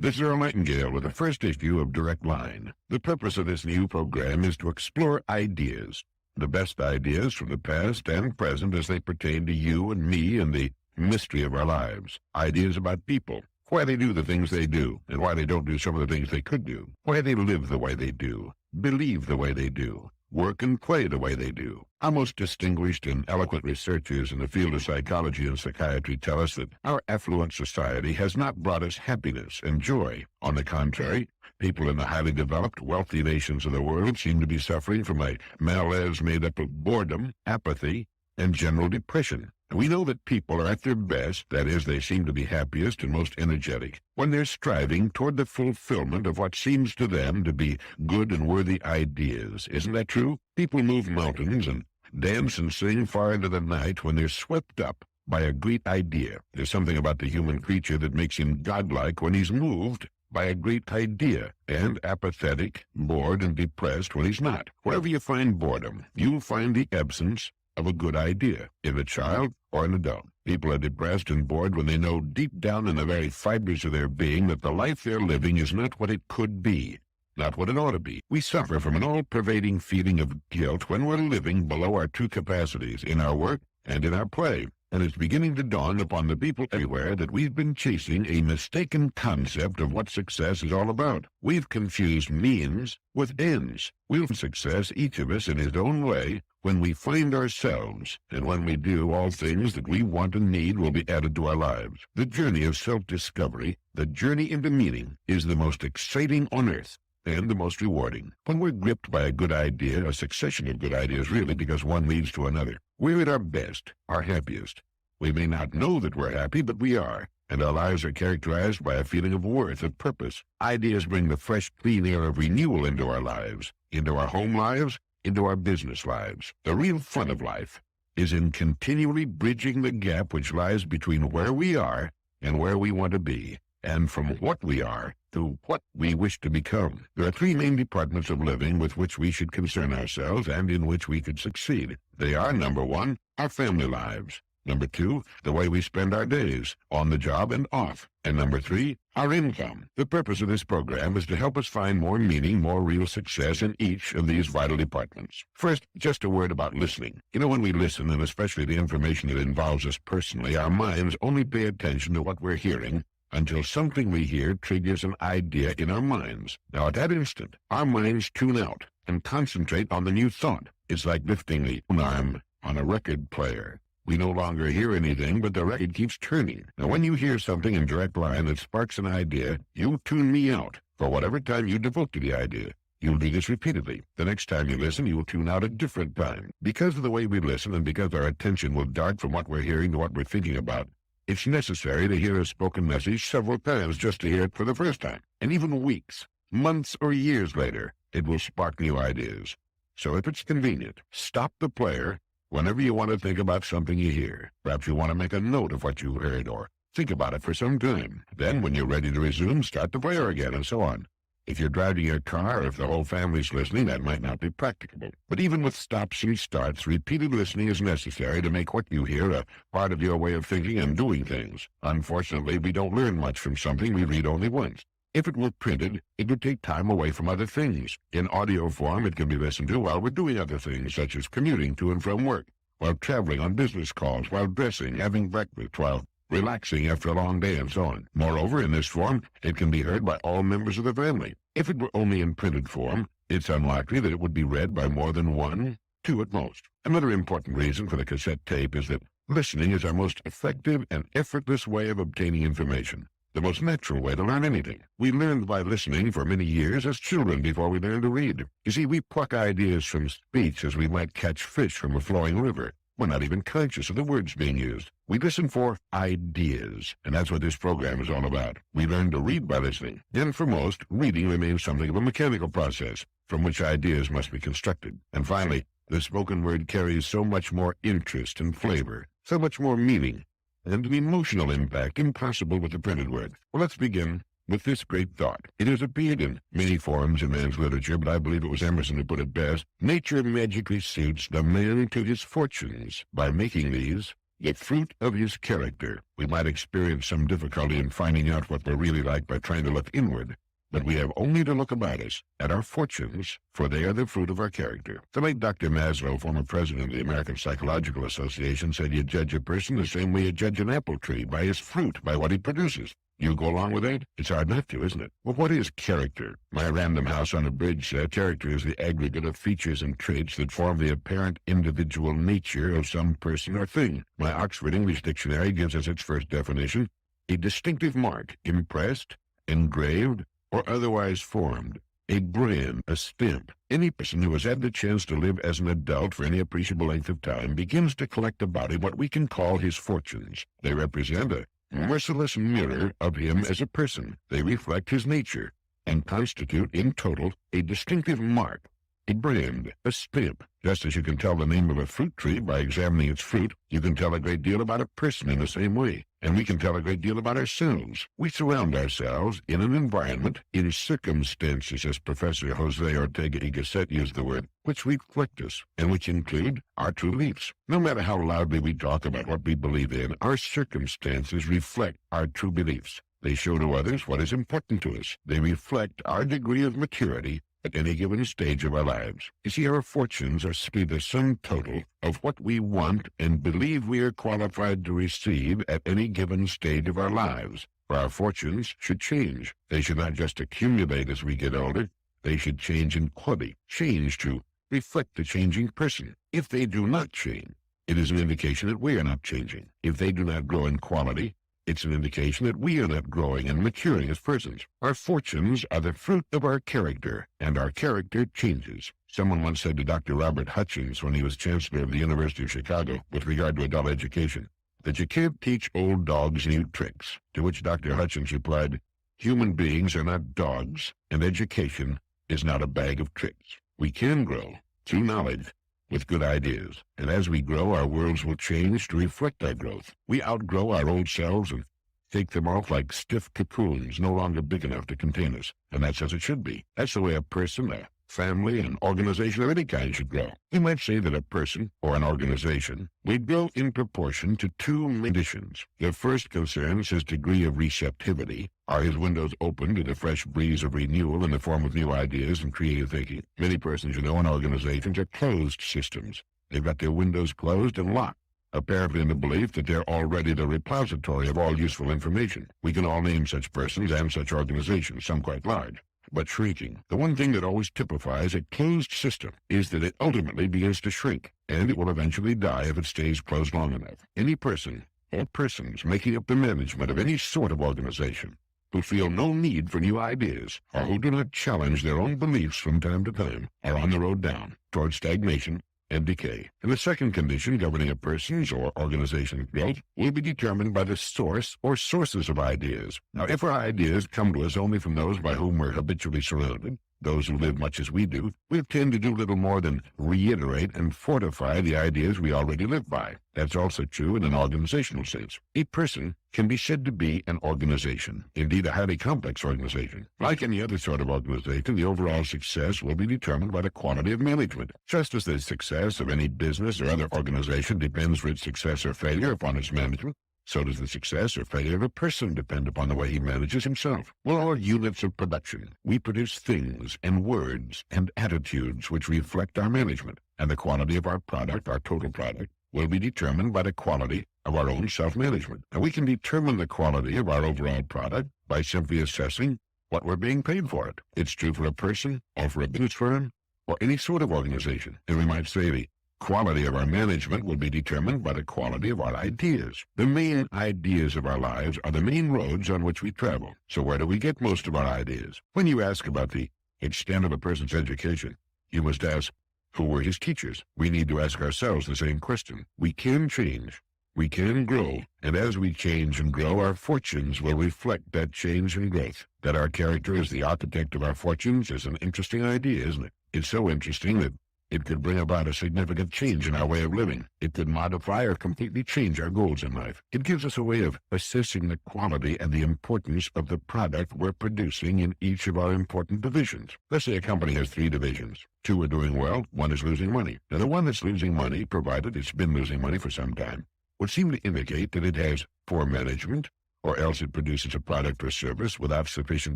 This is Earl Nightingale with the first issue of Direct Line. The purpose of this new program is to explore ideas, the best ideas from the past and present as they pertain to you and me and the mystery of our lives. Ideas about people, why they do the things they do, and why they don't do some of the things they could do, why they live the way they do, believe the way they do, work and play the way they do. Our most distinguished and eloquent researchers in the field of psychology and psychiatry tell us that our affluent society has not brought us happiness and joy. On the contrary, people in the highly developed, wealthy nations of the world seem to be suffering from a malaise made up of boredom, apathy, and general depression. We know that people are at their best, that is, they seem to be happiest and most energetic, when they're striving toward the fulfillment of what seems to them to be good and worthy ideas. Isn't that true? People move mountains and dance and sing far into the night when they're swept up by a great idea. There's something about the human creature that makes him godlike when he's moved by a great idea, and apathetic, bored, and depressed when he's not. Wherever you find boredom, you'll find the absence of a good idea, in a child or an adult. People are depressed and bored when they know deep down in the very fibers of their being that the life they're living is not what it could be, not what it ought to be. We suffer from an all-pervading feeling of guilt when we're living below our true capacities in our work and in our play. And it's beginning to dawn upon the people everywhere that we've been chasing a mistaken concept of what success is all about. We've confused means with ends. We'll have success, each of us in his own way, when we find ourselves, and when we do, all things that we want and need will be added to our lives. The journey of self-discovery, the journey into meaning, is the most exciting on earth and the most rewarding. When we're gripped by a good idea, a succession of good ideas really, because one leads to another, we're at our best, our happiest. We may not know that we're happy, but we are, and our lives are characterized by a feeling of worth, of purpose. Ideas bring the fresh, clean air of renewal into our lives, into our home lives, into our business lives. The real fun of life is in continually bridging the gap which lies between where we are and where we want to be, and from what we are to what we wish to become. There are three main departments of living with which we should concern ourselves and in which we could succeed. They are, number one, our family lives. Number two, the way we spend our days, on the job and off. And number three, our income. The purpose of this program is to help us find more meaning, more real success in each of these vital departments. First, just a word about listening. You know, when we listen, and especially the information that involves us personally, our minds only pay attention to what we're hearing until something we hear triggers an idea in our minds. Now, at that instant, our minds tune out and concentrate on the new thought. It's like lifting the arm on a record player. We no longer hear anything, but the record keeps turning. Now, when you hear something in direct line that sparks an idea, you'll tune me out for whatever time you devote to the idea. You'll do this repeatedly. The next time you listen, you will tune out a different time. Because of the way we listen and because our attention will dart from what we're hearing to what we're thinking about, it's necessary to hear a spoken message several times just to hear it for the first time. And even weeks, months, or years later, it will spark new ideas. So if it's convenient, stop the player whenever you want to think about something you hear. Perhaps you want to make a note of what you heard or think about it for some time. Then, when you're ready to resume, start the player again, and so on. If you're driving your car or if the whole family's listening, that might not be practicable. But even with stops and starts, repeated listening is necessary to make what you hear a part of your way of thinking and doing things. Unfortunately, we don't learn much from something we read only once. If it were printed, it would take time away from other things. In audio form, it can be listened to while we're doing other things, such as commuting to and from work, while traveling on business calls, while dressing, having breakfast, while relaxing after a long day, and so on. Moreover, in this form, it can be heard by all members of the family. If it were only in printed form, it's unlikely that it would be read by more than one, two at most. Another important reason for the cassette tape is that listening is our most effective and effortless way of obtaining information. The most natural way to learn anything. We learned by listening for many years as children before we learned to read. You see, we pluck ideas from speech as we might catch fish from a flowing river. We're not even conscious of the words being used. We listen for ideas, and that's what this program is all about. We learn to read by listening. And for most, reading remains something of a mechanical process from which ideas must be constructed. And finally, the spoken word carries so much more interest and flavor, so much more meaning, and an emotional impact impossible with the printed word. Well, let's begin with this great thought. It has appeared in many forms in man's literature, but I believe it was Emerson who put it best. Nature magically suits the man to his fortunes by making these the fruit of his character. We might experience some difficulty in finding out what we're really like by trying to look inward, but we have only to look about us at our fortunes, for they are the fruit of our character. The late Dr. Maslow, former president of the American Psychological Association, said you judge a person the same way you judge an apple tree, by his fruit, by what he produces. You go along with that? It's hard not to, isn't it? Well, what is character? My Random House on a Bridge said character is the aggregate of features and traits that form the apparent individual nature of some person or thing. My Oxford English Dictionary gives us its first definition: a distinctive mark, impressed, engraved, or otherwise formed. A brand, a stamp. Any person who has had the chance to live as an adult for any appreciable length of time begins to collect about him what we can call his fortunes. They represent a merciless mirror of him as a person. They reflect his nature and constitute, in total, a distinctive mark, a brand, a stamp. Just as you can tell the name of a fruit tree by examining its fruit, you can tell a great deal about a person in the same way. And we can tell a great deal about ourselves. We surround ourselves in an environment, in circumstances, as Professor Jose Ortega y Gasset used the word, which reflect us, and which include our true beliefs. No matter how loudly we talk about what we believe in, our circumstances reflect our true beliefs. They show to others what is important to us. They reflect our degree of maturity at any given stage of our lives. You see, our fortunes are simply the sum total of what we want and believe we are qualified to receive at any given stage of our lives. For our fortunes should change. They should not just accumulate as we get older. They should change in quality, change to reflect the changing person. If they do not change, it is an indication that we are not changing. If they do not grow in quality, it's an indication that we are not growing and maturing as persons. Our fortunes are the fruit of our character, and our character changes. Someone once said to Dr. Robert Hutchins when he was chancellor of the University of Chicago with regard to adult education, that you can't teach old dogs new tricks. To which Dr. Hutchins replied, human beings are not dogs, and education is not a bag of tricks. We can grow through knowledge with good ideas, and as we grow, our worlds will change to reflect our growth. We outgrow our old selves and take them off like stiff cocoons, no longer big enough to contain us, and that's as it should be. That's the way a person, a family, an organization of any kind should grow. You might say that a person or an organization will grow in proportion to two main conditions. The first concerns his degree of receptivity. Are his windows open to the fresh breeze of renewal in the form of new ideas and creative thinking? Many persons, in organizations are closed systems. They've got their windows closed and locked, apparently in the belief that they're already the repository of all useful information. We can all name such persons and such organizations, some quite large, but shrinking. The one thing that always typifies a closed system is that it ultimately begins to shrink, and it will eventually die if it stays closed long enough. Any person or persons making up the management of any sort of organization who feel no need for new ideas, or who do not challenge their own beliefs from time to time, are on the road down toward stagnation and decay. And the second condition governing a person's or organization's growth will be determined by the source or sources of ideas. Now, if our ideas come to us only from those by whom we're habitually surrounded, those who live much as we do, we tend to do little more than reiterate and fortify the ideas we already live by. That's also true in an organizational sense. A person can be said to be an organization, indeed a highly complex organization. Like any other sort of organization, the overall success will be determined by the quality of management. Just as the success of any business or other organization depends for its success or failure upon its management, so does the success or failure of a person depend upon the way he manages himself. We're all units of production. We produce things and words and attitudes which reflect our management, and the quality of our product, our total product, will be determined by the quality of our own self-management. And we can determine the quality of our overall product by simply assessing what we're being paid for it. It's true for a person or for a business firm or any sort of organization. And we might say the quality of our management will be determined by the quality of our ideas. The main ideas of our lives are the main roads on which we travel. So where do we get most of our ideas? When you ask about the extent of a person's education, you must ask, who were his teachers? We need to ask ourselves the same question. We can change. We can grow. And as we change and grow, our fortunes will reflect that change and growth. That our character is the architect of our fortunes is an interesting idea, isn't it? It's so interesting that it could bring about a significant change in our way of living. It could modify or completely change our goals in life. It gives us a way of assessing the quality and the importance of the product we're producing in each of our important divisions. Let's say a company has 3 divisions. 2 are doing well, 1 is losing money. Now, the one that's losing money, provided it's been losing money for some time, would seem to indicate that it has poor management, or else it produces a product or service without sufficient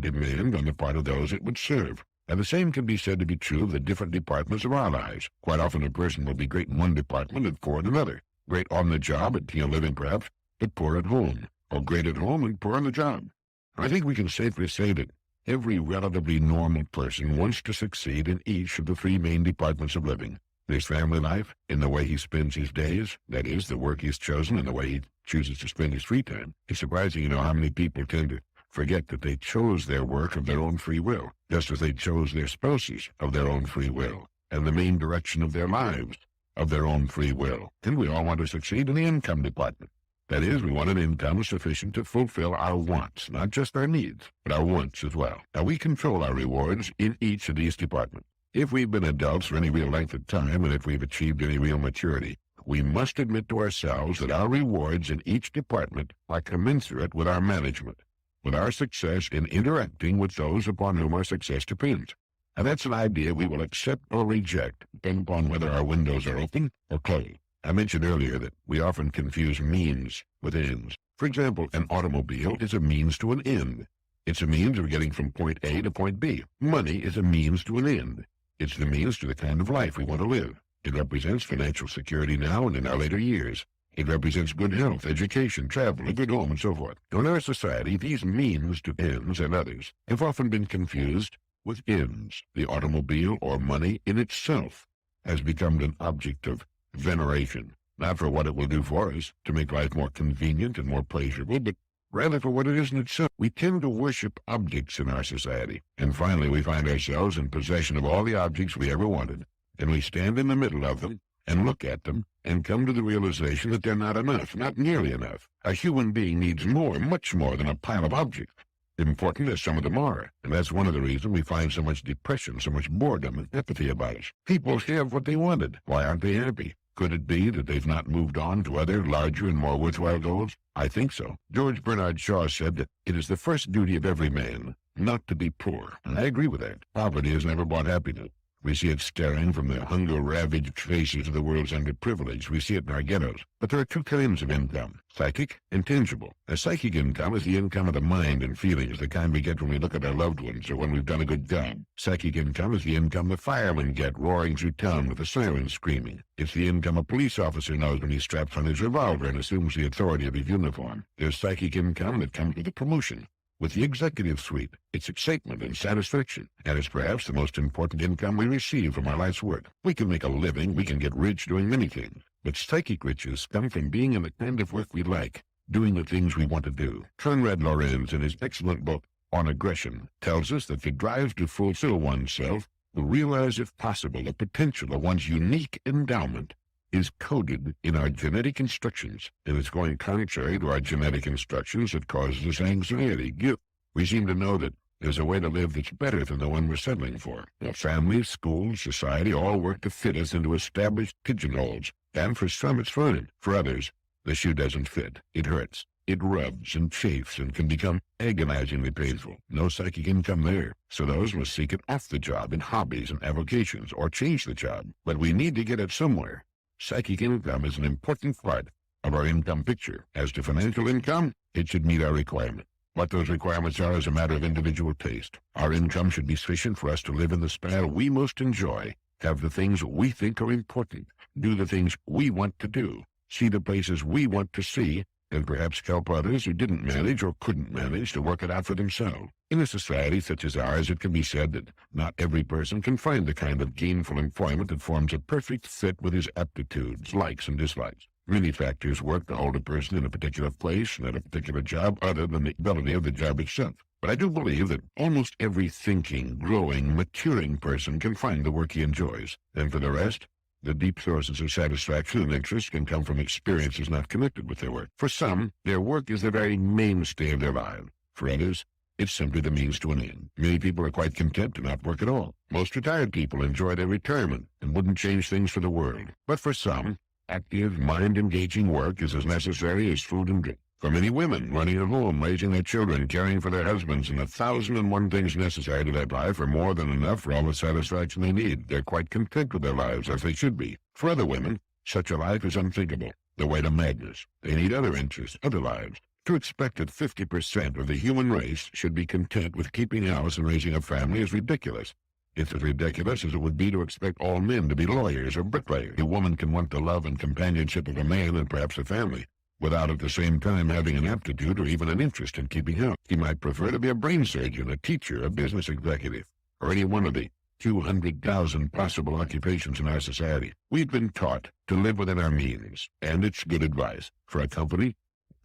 demand on the part of those it would serve. And the same can be said to be true of the different departments of our lives. Quite often a person will be great in one department and poor in another. Great on the job at living perhaps, but poor at home, or great at home and poor on the job. I think we can safely say that every relatively normal person wants to succeed in each of the three main departments of living. His family life, in the way he spends his days, that is, the work he's chosen and the way he chooses to spend his free time. It's surprising, how many people tend to forget that they chose their work of their own free will, just as they chose their spouses of their own free will, and the main direction of their lives of their own free will. And we all want to succeed in the income department. That is, we want an income sufficient to fulfill our wants, not just our needs, but our wants as well. Now, we control our rewards in each of these departments. If we've been adults for any real length of time, and if we've achieved any real maturity, we must admit to ourselves that our rewards in each department are commensurate with our management, with our success in interacting with those upon whom our success depends. And that's an idea we will accept or reject, depending upon whether our windows are open or closed. I mentioned earlier that we often confuse means with ends. For example, an automobile is a means to an end. It's a means of getting from point A to point B. Money is a means to an end. It's the means to the kind of life we want to live. It represents financial security now and in our later years. It represents good health, education, travel, a good home, and so forth. In our society, these means to ends and others have often been confused with ends. The automobile, or money in itself, has become an object of veneration, not for what it will do for us to make life more convenient and more pleasurable, but rather for what it is in itself. We tend to worship objects in our society, and finally we find ourselves in possession of all the objects we ever wanted, and we stand in the middle of them and look at them and come to the realization that they're not enough, not nearly enough. A human being needs more, much more than a pile of objects, important as some of them are, and that's one of the reasons we find so much depression, so much boredom and apathy about us. People have what they wanted. Why aren't they happy? Could it be that they've not moved on to other, larger, and more worthwhile goals? I think so. George Bernard Shaw said that it is the first duty of every man not to be poor, and I agree with that. Poverty has never brought happiness. We see it staring from the hunger-ravaged faces of the world's underprivileged. We see it in our ghettos. But there are two kinds of income, psychic and tangible. A psychic income is the income of the mind and feelings, the kind we get when we look at our loved ones or when we've done a good job. Psychic income is the income the firemen get roaring through town with the sirens screaming. It's the income a police officer knows when he straps on his revolver and assumes the authority of his uniform. There's psychic income that comes with a promotion. With the executive suite, it's excitement and satisfaction, and it's perhaps the most important income we receive from our life's work. We can make a living, we can get rich doing many things, but psychic riches come from being in the kind of work we like, doing the things we want to do. Conrad Lorenz, in his excellent book On Aggression, tells us that the drive to fulfill oneself, to realize if possible the potential of one's unique endowment, is coded in our genetic instructions, and it's going contrary to our genetic instructions that causes us anxiety, guilt. We seem to know that there's a way to live that's better than the one we're settling for. Now, families, schools, society all work to fit us into established pigeonholes, and for some it's fine. For others, the shoe doesn't fit. It hurts. It rubs and chafes and can become agonizingly painful. No psychic income there. So those must seek it off the job in hobbies and avocations, or change the job. But we need to get it somewhere. Psychic income is an important part of our income picture. As to financial income, it should meet our requirement. What those requirements are is a matter of individual taste. Our income should be sufficient for us to live in the style we most enjoy, have the things we think are important, do the things we want to do, see the places we want to see, and perhaps help others who didn't manage or couldn't manage to work it out for themselves. In a society such as ours, it can be said that not every person can find the kind of gainful employment that forms a perfect fit with his aptitudes, likes, and dislikes. Many factors work to hold a person in a particular place and at a particular job other than the ability of the job itself. But I do believe that almost every thinking, growing, maturing person can find the work he enjoys. And for the rest, the deep sources of satisfaction and interest can come from experiences not connected with their work. For some, their work is the very mainstay of their lives. For others, it's simply the means to an end. Many people are quite content to not work at all. Most retired people enjoy their retirement and wouldn't change things for the world. But for some, active, mind-engaging work is as necessary as food and drink. For many women, running a home, raising their children, caring for their husbands, and 1,001 things necessary to their life are more than enough for all the satisfaction they need. They're quite content with their lives, as they should be. For other women, such a life is unthinkable. the way to madness. They need other interests, other lives. To expect that 50% of the human race should be content with keeping house and raising a family is ridiculous. It's as ridiculous as it would be to expect all men to be lawyers or bricklayers. A woman can want the love and companionship of a man and perhaps a family, without at the same time having an aptitude or even an interest in keeping house. He might prefer to be a brain surgeon, a teacher, a business executive, or any one of the 200,000 possible occupations in our society. We've been taught to live within our means, and it's good advice for a company,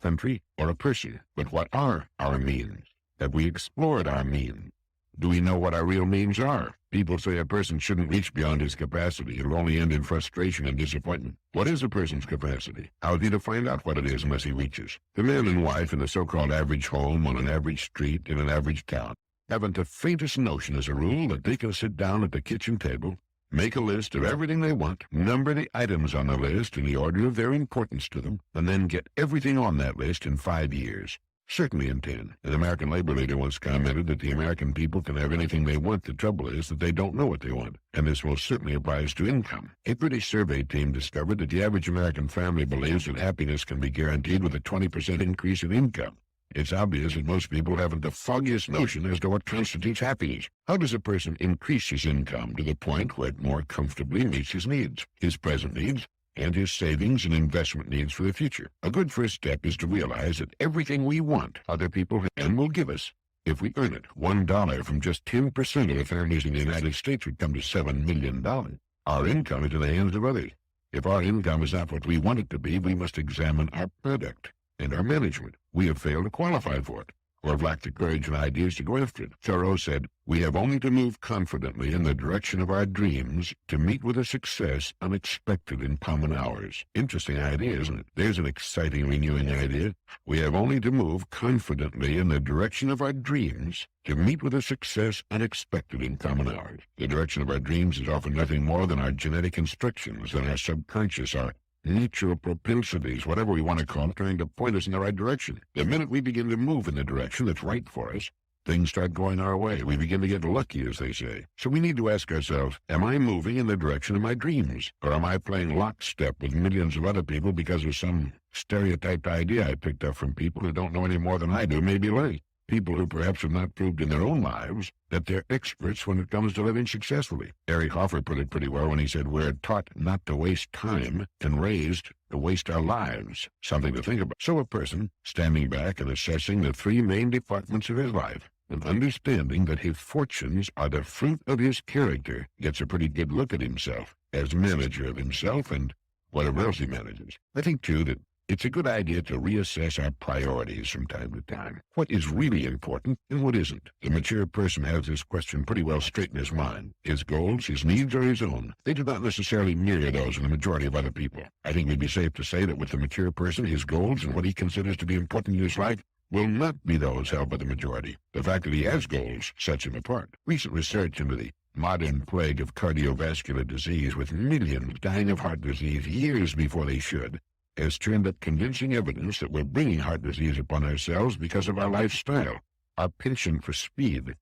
country, or a person. But what are our means? Have we explored our means? Do we know what our real means are? People say a person shouldn't reach beyond his capacity. It'll only end in frustration and disappointment. What is a person's capacity? How is he to find out what it is unless he reaches? The man and wife in the so-called average home on an average street in an average town haven't the faintest notion as a rule that they can sit down at the kitchen table, make a list of everything they want, number the items on the list in the order of their importance to them, and then get everything on that list in 5 years. Certainly in 10. An American labor leader once commented that the American people can have anything they want. The trouble is that they don't know what they want, and this most certainly applies to income. A British survey team discovered that the average American family believes that happiness can be guaranteed with a 20% increase in income. It's obvious that most people haven't the foggiest notion as to what constitutes happiness. How does a person increase his income to the point where it more comfortably meets his needs, his present needs, and his savings and investment needs for the future? A good first step is to realize that everything we want, other people can will give us. If we earn it, $1 from just 10% of the families in the United States would come to $7 million. Our income is in the hands of others. If our income is not what we want it to be, we must examine our product and our management. We have failed to qualify for it, or have lacked the courage and ideas to go after it. Thoreau said, "We have only to move confidently in the direction of our dreams to meet with a success unexpected in common hours." Interesting idea, isn't it? There's an exciting, renewing idea. We have only to move confidently in the direction of our dreams to meet with a success unexpected in common hours. The direction of our dreams is often nothing more than our genetic instructions, than our subconscious, our natural propensities, whatever we want to call it, trying to point us in the right direction. The minute we begin to move in the direction that's right for us, things start going our way. We begin to get lucky, as they say. So we need to ask ourselves, am I moving in the direction of my dreams? Or am I playing lockstep with millions of other people because of some stereotyped idea I picked up from people who don't know any more than I do, maybe late? People who perhaps have not proved in their own lives that they're experts when it comes to living successfully. Eric Hoffer put it pretty well when he said, "We're taught not to waste time and raised to waste our lives." Something to think about. So a person standing back and assessing the 3 main departments of his life and understanding that his fortunes are the fruit of his character gets a pretty good look at himself as manager of himself and whatever else he manages. I think, too, that it's a good idea to reassess our priorities from time to time. What is really important and what isn't? The mature person has this question pretty well straight in his mind. His goals, his needs are his own. They do not necessarily mirror those of the majority of other people. I think we'd be safe to say that with the mature person, his goals and what he considers to be important in his life will not be those held by the majority. The fact that he has goals sets him apart. Recent research into the modern plague of cardiovascular disease, with millions dying of heart disease years before they should, has turned up convincing evidence that we're bringing heart disease upon ourselves because of our lifestyle, our penchant for speed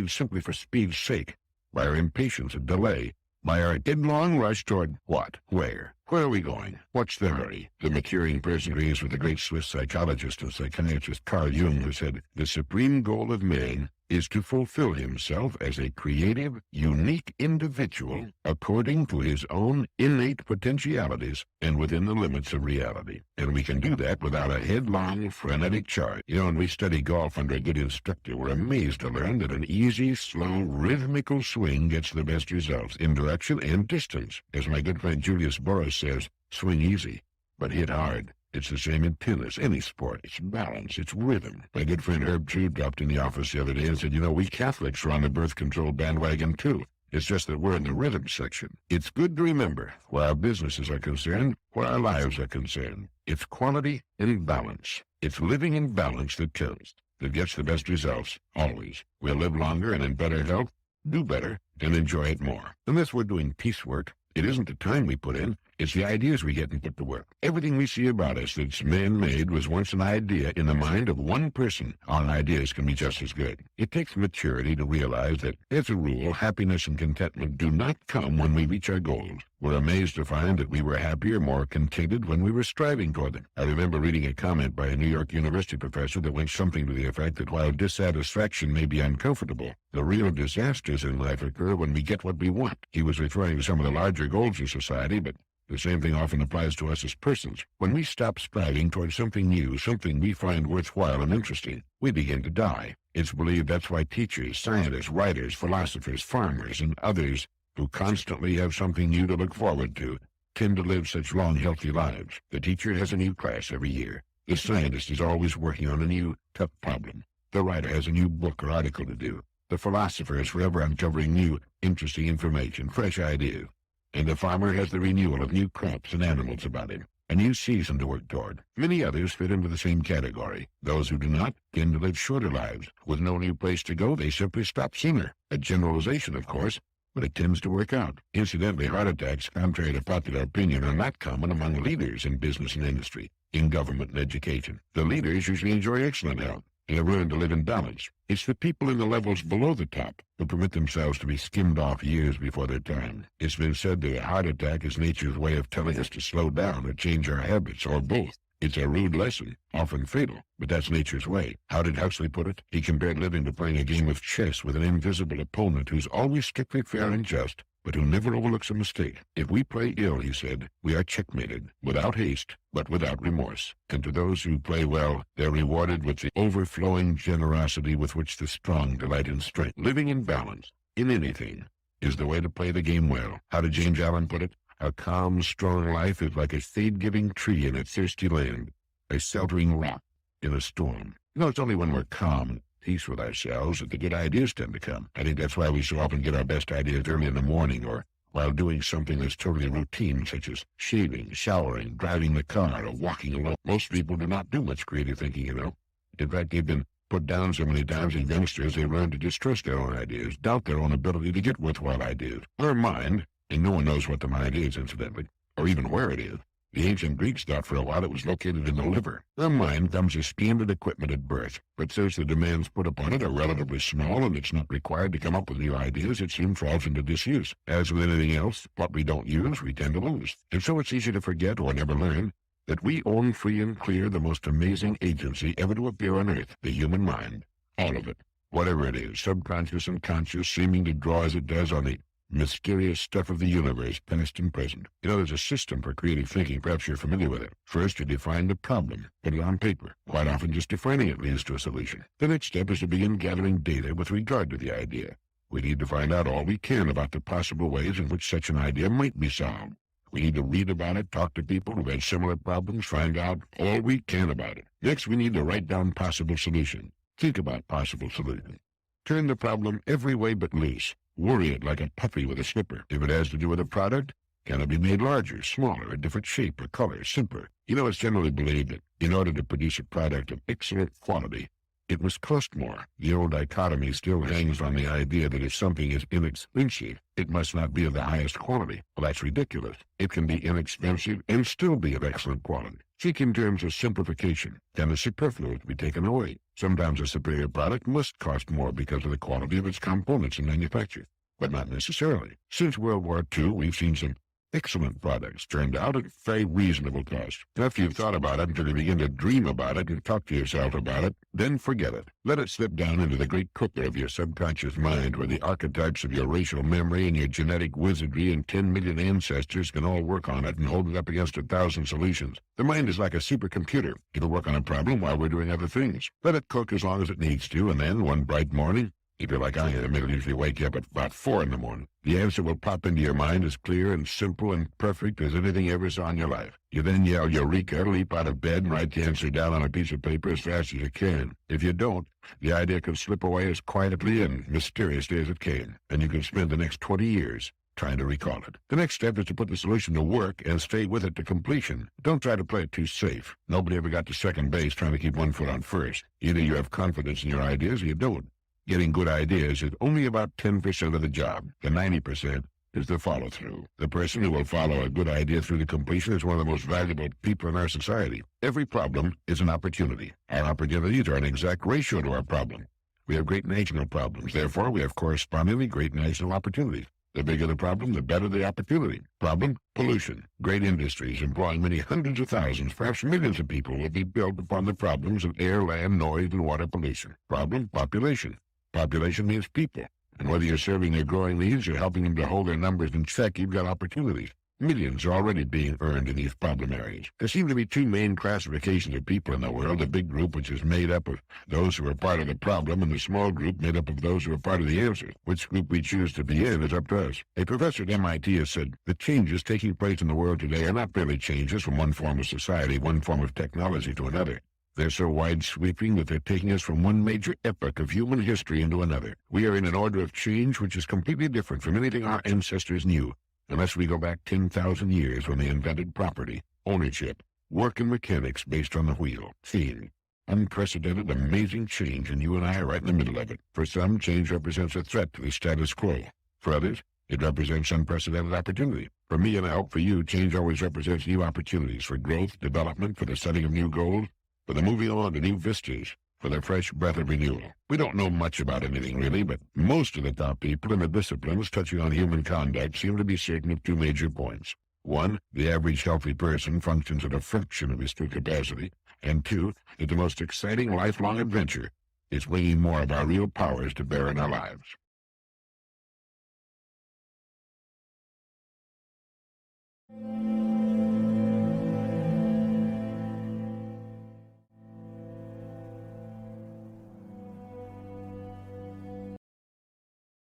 simply for speed's sake, by our impatience and delay, by our headlong rush toward what, where are we going? What's the hurry? The maturing person agrees with the great Swiss psychologist and psychiatrist Carl Jung, who said, "The supreme goal of man is to fulfill himself as a creative, unique individual according to his own innate potentialities and within the limits of reality." And we can do that without a headlong, frenetic charge. When we study golf under a good instructor, we're amazed to learn that an easy, slow, rhythmical swing gets the best results in direction and distance. As my good friend Julius Boris says, swing easy, but hit hard. It's the same in tennis, any sport. It's balance, it's rhythm. My good friend Herb True dropped in the office the other day and said, we Catholics are on the birth control bandwagon too. It's just that we're in the rhythm section. It's good to remember, where our businesses are concerned, where our lives are concerned, it's quality and balance. It's living in balance that counts, that gets the best results, always. We'll live longer and in better health, do better, and enjoy it more. Unless we're doing piecework, it isn't the time we put in, It's the ideas we get and put to work. Everything we see about us that's man-made was once an idea in the mind of one person. Our ideas can be just as good. It takes maturity to realize that, as a rule, happiness and contentment do not come when we reach our goals. We're amazed to find that we were happier, more contented when we were striving toward them. I remember reading a comment by a New York University professor that went something to the effect that while dissatisfaction may be uncomfortable, the real disasters in life occur when we get what we want. He was referring to some of the larger goals of society, but the same thing often applies to us as persons. When we stop striving towards something new, something we find worthwhile and interesting, we begin to die. It's believed that's why teachers, scientists, writers, philosophers, farmers, and others who constantly have something new to look forward to tend to live such long, healthy lives. The teacher has a new class every year. The scientist is always working on a new, tough problem. The writer has a new book or article to do. The philosopher is forever uncovering new, interesting information, fresh ideas. And the farmer has the renewal of new crops and animals about him, a new season to work toward. Many others fit into the same category. Those who do not tend to live shorter lives. With no new place to go, they simply stop sooner. A generalization, of course, but it tends to work out. Incidentally, heart attacks, contrary to popular opinion, are not common among leaders in business and industry, in government and education. The leaders usually enjoy excellent health and have learned to live in balance. It's the people in the levels below the top who permit themselves to be skimmed off years before their time. It's been said that a heart attack is nature's way of telling us to slow down or change our habits, or both. It's a rude lesson, often fatal, but that's nature's way. How did Huxley put it? He compared living to playing a game of chess with an invisible opponent who's always strictly fair and just, but who never overlooks a mistake. If we play ill, he said, we are checkmated, without haste, but without remorse. And to those who play well, they're rewarded with the overflowing generosity with which the strong delight in strength. Living in balance, in anything, is the way to play the game well. How did James Allen put it? A calm, strong life is like a shade-giving tree in a thirsty land, a sheltering rock in a storm. It's only when we're calm and at peace with ourselves that the good ideas tend to come. I think that's why we so often get our best ideas early in the morning or while doing something that's totally routine, such as shaving, showering, driving the car, or walking alone. Most people do not do much creative thinking, In fact, they've been put down so many times as youngsters, they learn to distrust their own ideas, doubt their own ability to get worthwhile ideas. Our mind, and no one knows what the mind is, incidentally, or even where it is. The ancient Greeks thought for a while it was located in the liver. The mind comes as standard equipment at birth, but since the demands put upon it are relatively small and it's not required to come up with new ideas, it soon falls into disuse. As with anything else, what we don't use, we tend to lose. And so it's easy to forget or never learn that we own free and clear the most amazing agency ever to appear on earth, the human mind. All of it. Whatever it is, subconscious and conscious, seeming to draw as it does on the mysterious stuff of the universe, past and present. There's a system for creative thinking. Perhaps you're familiar with it. First, you define the problem, put it on paper. Quite often, just defining it leads to a solution. The next step is to begin gathering data with regard to the idea. We need to find out all we can about the possible ways in which such an idea might be solved. We need to read about it, talk to people who've had similar problems, find out all we can about it. Next, we need to write down possible solutions. Think about possible solutions. Turn the problem every way but loose. Worry it like a puppy with a slipper. If it has to do with a product, can it be made larger, smaller, a different shape or color, simpler? It's generally believed that in order to produce a product of excellent quality, it must cost more. The old dichotomy still hangs on the idea that if something is inexpensive, it must not be of the highest quality. Well, that's ridiculous. It can be inexpensive and still be of excellent quality. Think in terms of simplification. Can the superfluous be taken away? Sometimes a superior product must cost more because of the quality of its components and manufacture, but not necessarily. Since World War II, we've seen some excellent products turned out at very reasonable cost. After you've thought about it until you begin to dream about it and talk to yourself about it, then forget it. Let it slip down into the great cooker of your subconscious mind, where the archetypes of your racial memory and your genetic wizardry and 10 million ancestors can all work on it and hold it up against 1,000 solutions. The mind is like a supercomputer. It'll work on a problem while we're doing other things. Let it cook as long as it needs to, and then, one bright morning, if you're like I am, it'll usually wake you up at about 4 in the morning. The answer will pop into your mind as clear and simple and perfect as anything you ever saw in your life. You then yell Eureka, leap out of bed, and write the answer down on a piece of paper as fast as you can. If you don't, the idea can slip away as quietly and mysteriously as it came, and you can spend the next 20 years trying to recall it. The next step is to put the solution to work and stay with it to completion. Don't try to play it too safe. Nobody ever got to second base trying to keep one foot on first. Either you have confidence in your ideas or you don't. Getting good ideas is only about 10% of the job. The 90% is the follow-through. The person who will follow a good idea through to completion is one of the most valuable people in our society. Every problem is an opportunity. Our opportunities are an exact ratio to our problem. We have great national problems. Therefore, we have correspondingly great national opportunities. The bigger the problem, the better the opportunity. Problem? Pollution. Great industries employing many hundreds of thousands, perhaps millions of people will be built upon the problems of air, land, noise, and water pollution. Problem? Population. Population means people. And whether you're serving their growing needs or helping them to hold their numbers in check, you've got opportunities. Millions are already being earned in these problem areas. There seem to be two main classifications of people in the world, the big group, which is made up of those who are part of the problem, and the small group made up of those who are part of the answer. Which group we choose to be in is up to us. A professor at MIT has said, the changes taking place in the world today are not merely changes from one form of society, one form of technology to another. They're so wide-sweeping that they're taking us from one major epoch of human history into another. We are in an order of change which is completely different from anything our ancestors knew, unless we go back 10,000 years when they invented property, ownership, work and mechanics based on the wheel. Seeing unprecedented, amazing change, and you and I are right in the middle of it. For some, change represents a threat to the status quo. For others, it represents unprecedented opportunity. For me, and I hope for you, change always represents new opportunities for growth, development, for the setting of new goals, for the moving on to new vistas, for the fresh breath of renewal. We don't know much about anything, really, but most of the top people in the disciplines touching on human conduct seem to be certain of two major points. One, the average healthy person functions at a fraction of his true capacity, and two, that the most exciting lifelong adventure is bringing more of our real powers to bear in our lives.